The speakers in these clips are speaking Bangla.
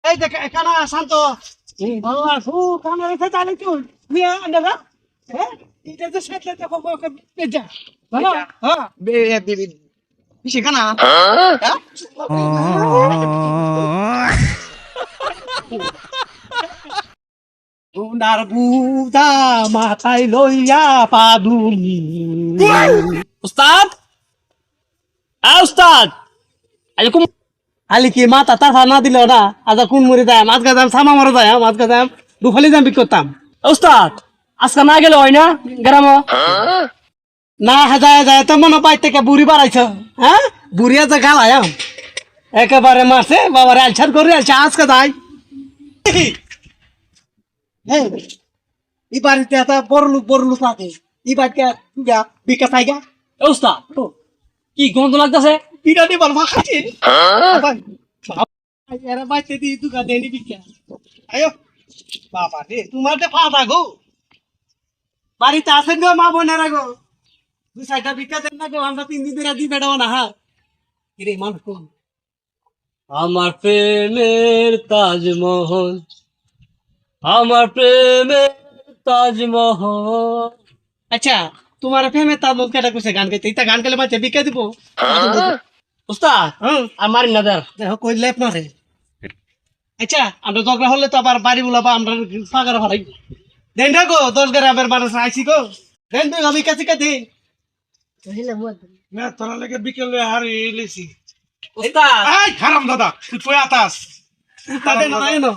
এই দেখ এখানে শান্ত বাবা সু কানে রেখে চালে চল নিয়ে আন্দাজা হ্যাঁ এটা তো সাথে দেখো ওকে পেজা ভালো হ্যাঁ সেখানে হ্যাঁ উনার বুদা মাথায় লইয়া পাদুনি উস্তাদ উস্তাদ আজ কোন আলি কি মাথা তার না দিল না আজ কোন মরে যায় মাছ গাজাম সামা মরে যায় মাছ গাজাম দুফালি দাম বিক করতাম উস্তাদ আজকে না গেলে হয় না গ্রাম না হাজায় যায় তো মনে পাই থেকে বুড়ি বাড়াইছ হ্যাঁ বুড়ি আছে গালায় একেবারে মারছে বাবারে আলছার করে আলছা আজকে যাই হ্যাঁ এই বাড়িতে একটা বড় লোক আছে এই বাড়িতে বিকা থাইগা উস্তাদ কি গন্ধ লাগতেছে বিরানি বল মাখাচ্ছি এরা বাইতে দি দুগা দেনি বিকা আয়ো বাবা রে তোমার তো ফাটা গো বাড়িতে আছেন গো মা বোনেরা গো দুই সাইডটা বিকা দেন না গো আমরা 3 দিন ধরে দি বেড়াও না হ্যাঁ রে মানুষ কোন আমার প্রেমের তাজমহল আমার প্রেমের তাজমহল আচ্ছা তোমার ফেমে তার মুখ কেটা কইছে গান গাইতে ইতা গান গাইলে বাচ্চা বিকা দিব উস্তাদ আমার নাদার দেখো কই লেপ মারে আচ্ছা আমরা ঝগড়া হলে তো আবার বাড়ি বলাবা আমরা পাগার ভাড়াই দেন না গো 10 গ্রামের মানুষ আইছি গো দেন তুই আমি কাছে কাছে না তোরা লাগে বিকেলে আর ইলেছি উস্তাদ এই খারাম দাদা তুই কই আতাস তাদের নাই না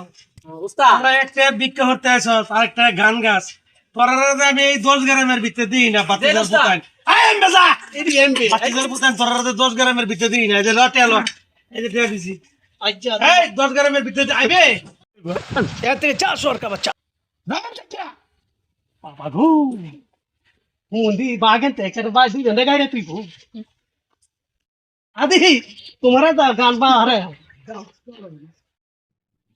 উস্তাদ আমরা একটা বিক্রি করতে আসছ আরেকটা গান গাছ তোরা আমি এই 10 গ্রামের ভিতরে দিই না বাতিজার পুতান আই এমবে যা এডি এমবে বাতিজার পুতান তোরা 10 গ্রামের ভিতরে দিই না এই যে লটে আলো এই যে দিয়ে দিছি আচ্ছা এই 10 গ্রামের ভিতরে আইবে এতে 400 টাকা বাচ্চা না চাচা বাবা গো মুন্দি বাগেন তে একটা বাই দুই ঘন্টা গাইরে তুই গো আদি তোমারা দা গান বা আরে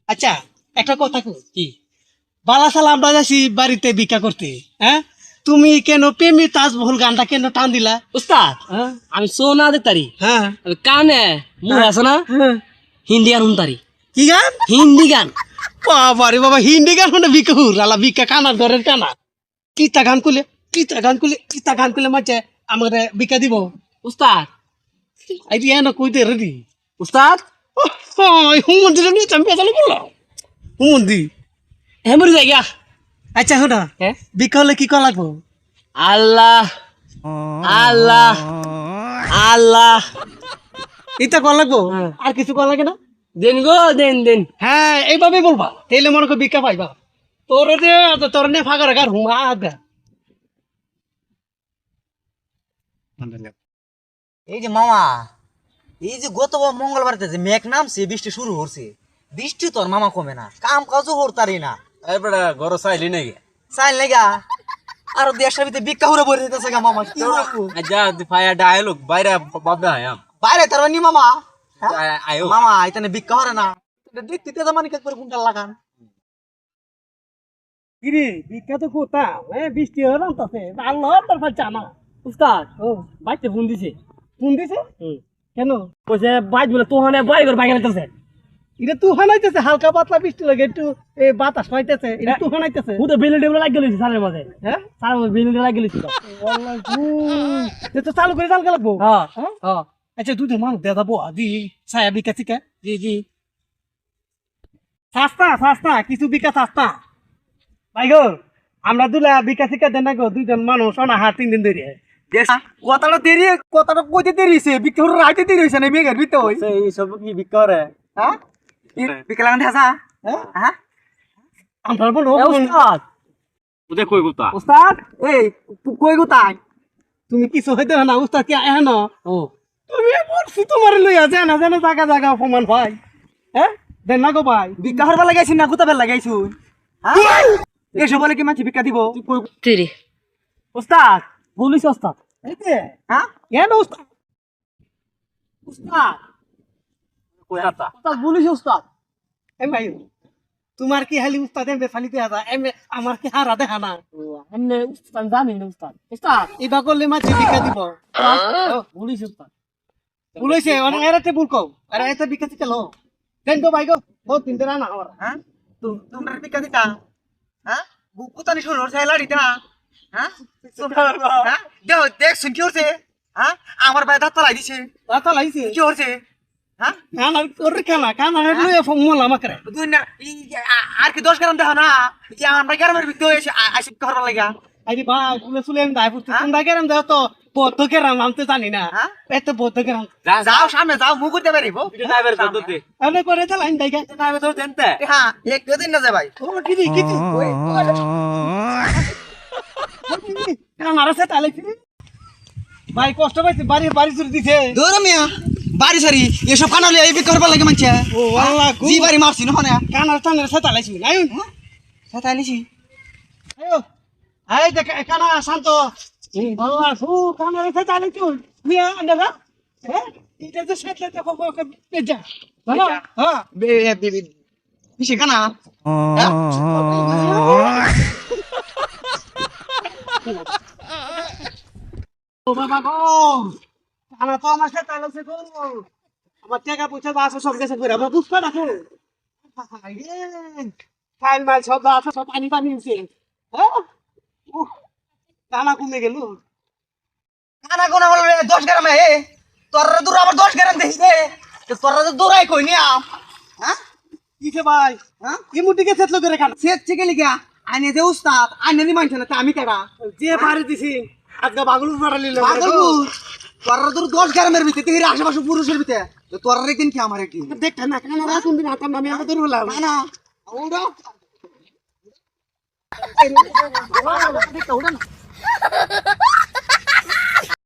আচ্ছা একটা কথা কই কি বালা সালা আমরা যাচ্ছি বাড়িতে ভিক্ষা করতে হ্যাঁ তুমি কেন প্রেমী তাজমহল গানটা কেন টান দিলা উস্তাদ হ্যাঁ আমি সোনা দেখতারি হ্যাঁ আমি কানে মুখ আছে না হিন্দি গান শুনতারি কি গান হিন্দি গান বাবা রে বাবা হিন্দি গান শুনে ভিক্ষা হুরালা ভিক্ষা কানার ঘরের কানা কিতা গান করলে মাঝে আমাকে ভিক্ষা দিব উস্তাদ আই দিয়ে না কইতে রেডি উস্তাদ হুমন্দি নিয়ে চাম্পিয়া চালু করলো হুমন্দি হেমরি যাই গিয়া আচ্ছা শোনা হ্যাঁ ভিক্ষা হলে কি করা লাগবো আল্লাহ আল্লাহ আল্লাহ এটা করা লাগবো আর কিছু করা লাগে না দেন গো দেন দেন হ্যাঁ এইভাবে বলবা তাইলে মনে করি ভিক্ষা পাইবা তোর নে ফাঁকা রাখার হুমা আগা এই যে মামা এই যে গত মঙ্গলবারতে যে মেঘ নামছে বৃষ্টি শুরু হচ্ছে বৃষ্টি তোর মামা কমে না কাম কাজও হরতারি না এবারে ঘর চাইলি নাকি চাইল লেগা আর দেশের ভিতরে ভিক্ষা হুরে ভরে দিতেছে গা মামা কি বলবো? যা ফায়া ডায়লগ বাইরে বাবা আয়াম বাইরে তার নি মামা হ্যাঁ? আয়ো মামা এখানে ভিক্ষা হরে না দেখতে তো মানে করে কোনটা লাগান কিরে ভিক্ষা তো করতাম বৃষ্টি হলাম তাতে আল্লাহ তার ফাল জানা উস্তাদ বাইতে ফোন দিছে ফোন দিছে কেন কইছে বাইত বলে তোহানে বাড়ি ঘর বাইরে নিতেছে এটা তুফান আইতেছে হালকা পাতলা বৃষ্টি লাগে একটু বাতাস পাইতেছে এটা তুফান আইতেছে ও তো বেলুন টেবিল লাগ গেলিস সারের মাঝে হ্যাঁ সারের মাঝে বেলুন লাগ গেলিস তো চালু করে চালকা লাগবো হ্যাঁ হ্যাঁ হ্যাঁ আচ্ছা দুটো মানুষ দেওয়া যাবো দি ছায়া বিকা থেকে জি জি সস্তা কিছু বিকা সস্তা ভাই গো আমরা দুলা বিকা শিকা দেন না গো দুইজন মানুষ অনাহার 3 দিন ধরে কথাটা কইতে দেরিছে ভিক্ষা হুরে রাইতে দেরি হইছে না মেঘের ভিতরে হই এই সব কি বিক্রি করে হ্যাঁ ভিক্ষা লাগান দেখা হ্যাঁ আমরা বলো উস্তাদ ওদে কই গুতা উস্তাদ এই কই গোতাই তুমি কিছু হইতে না উস্তাদ কি আহে না ও তুমি বলছি তোমার লইয়া জানা জায়গা অপমান ভাই হ্যাঁ দেন না গো ভাই ভিক্ষা হরবা লাগাইছি না গোতাবের লাগাইছু হ্যাঁ এসব বলে কি মাছি ভিক্ষা দিব তেরি উস্তাদ বলিস উস্তাদ এই যে হ্যাঁ কেন উস্তাদ উস্তাদ কই আতা উস্তাদ বলিস উস্তাদ এম ভাই তোমার কি হালি উস্তাদ এমবে ফালিতে আসা এমবে আমার কি হারা দেখা না এমনে উস্তাদ জানি না উস্তাদ উস্তাদ এবার করলে মাঝে বিকা দিব বলিস উস্তাদ বলেছে অনেক এরাতে ভুল কও আরে এত বিকা থেকে লো দেন তো ভাই গো বহুত তিনটে রান আমার হ্যাঁ তোমরা বিকা দিতা হ্যাঁ কুতানি শুরু হচ্ছে লাড়িতে না হ্যাঁ হ্যাঁ দেখ শুন কি হচ্ছে হ্যাঁ আমার ভাই দাঁত লাই দিছে রাতা লাইছে কি হচ্ছে হ্যাঁ কানা তোর কানা লইয়া ফমল আমাকে তুই না আর কি 10 গ্রাম দেখো না আমরা গ্রামের ভিতরে আসি করবার লাগা আরে বা কুলে সুলে আমি দাই ফুটতে কোন দাগেরাম দাও তো বদ্ধ কেরাম নাম তো জানি না হ্যাঁ? এত বদ্ধ কেরাম যাও সামনে যাও মুখ করতে পারিব আরে করে তো লাইন দাইগা হ্যাঁ এক দিন না যায় ভাই ও কি কানা রাসে তালে ভাই কষ্ট পাইছে বাড়ি বাড়ি চুরি দিছে দৌড় মিয়া বাড়ি সারি এসব কানালে এই বিক্রি করবার লাগে মানছে ও আল্লাহ জি বাড়ি মারছি না মানে কানার টানের সাথে তালাইছি আইন সাথে আনিছি আয়ো এই দেখ কানা শান্ত আল্লাহ সু কানার সাথে তালাইছি মিয়া আন্দাজা হ্যাঁ এটা তো সাথে তো কোকে পেজা হ্যাঁ বিশে কানা ও বাবা গো কানা তো আমার সাথে তালাইছে গো আমার টাকা পয়সা আছে সব গেছে করে আমরা বুঝতে রাখো ফাইল মাল সব আছে সব পানি পানি হচ্ছে হ্যাঁ কানা কমে গেল কানা কোনা বলে 10 গ্রাম হে তোর দূর আবার 10 গ্রাম দেখি রে তোরা তো দৌড়াই কই নিয়া হ্যাঁ কিছে ভাই হ্যাঁ কি মুটিকে সেটলো করে খান সেট থেকে লিখা আইনে যে উস্তাদ আইনে নি মানছে না তা আমি কেডা যে পারে দিছি আজকে বাগলুর মারা লিল পাগলপুর তোরা দূর 10 গ্রামের ভিতরে থেকে আশেপাশে পুরুষের ভিতরে তোর একদিন কি আমার একদিন দেখটা না কানা রাখুন দিন আতাম আমি আমাদের হলাম না না ওড়া দেখটা ওটা না